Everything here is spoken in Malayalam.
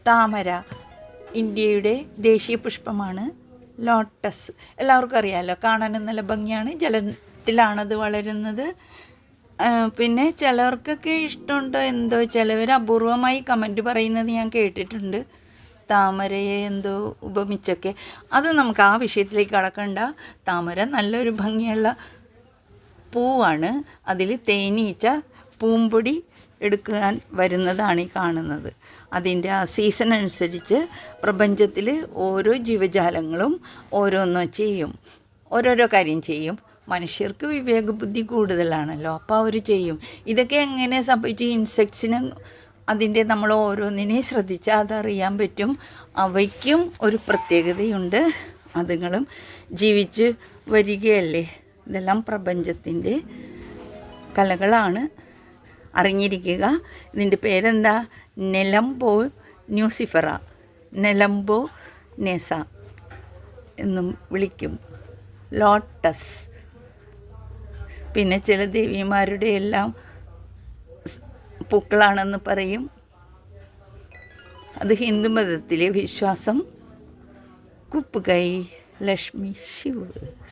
താമര ഇന്ത്യയുടെ ദേശീയ പുഷ്പമാണ്. ലോട്ടസ് എല്ലാവർക്കും അറിയാമല്ലോ, കാണാനും നല്ല ഭംഗിയാണ്. ജലത്തിലാണത് വളരുന്നത്. പിന്നെ ചിലർക്കൊക്കെ ഇഷ്ടമുണ്ടോ എന്തോ, ചിലവർ അപൂർവമായി കമൻറ്റ് പറയുന്നത് ഞാൻ കേട്ടിട്ടുണ്ട്, താമരയെ എന്തോ ഉപമിച്ചൊക്കെ. അത് നമുക്ക് ആ വിഷയത്തിലേക്ക് കടക്കണ്ട. താമര നല്ലൊരു ഭംഗിയുള്ള പൂവാണ്. അതിൽ തേനീച്ച പൂമ്പൊടി എടുക്കാൻ വരുന്നതാണ് ഈ കാണുന്നത്. അതിൻ്റെ ആ സീസൺ അനുസരിച്ച് പ്രപഞ്ചത്തിൽ ഓരോ ജീവജാലങ്ങളും ഓരോന്നോ ചെയ്യും, ഓരോരോ കാര്യം ചെയ്യും. മനുഷ്യർക്ക് വിവേകബുദ്ധി കൂടുതലാണല്ലോ, അപ്പോൾ അവർ ചെയ്യും. ഇതൊക്കെ എങ്ങനെ സംഭവിച്ചു? ഇൻസെക്ട്സിന് അതിൻ്റെ നമ്മൾ ഓരോന്നിനെ ശ്രദ്ധിച്ചാൽ അതറിയാൻ പറ്റും. അവയ്ക്കും ഒരു പ്രത്യേകതയുണ്ട്. അതുങ്ങളും ജീവിച്ച് വരികയല്ലേ. ഇതെല്ലാം പ്രപഞ്ചത്തിൻ്റെ കലകളാണ്. അറിഞ്ഞിരിക്കുക. ഇതിൻ്റെ പേരെന്താ? നെലംബോ ന്യൂസിഫറ, നെലംബോ നെസ എന്നും വിളിക്കും. ലോട്ടസ്. പിന്നെ ചില ദേവിമാരുടെ എല്ലാം പൂക്കളാണെന്ന് പറയും. അത് ഹിന്ദു മതത്തിലെ വിശ്വാസം. കുപ്പുകൈ ലക്ഷ്മി ശിവ്.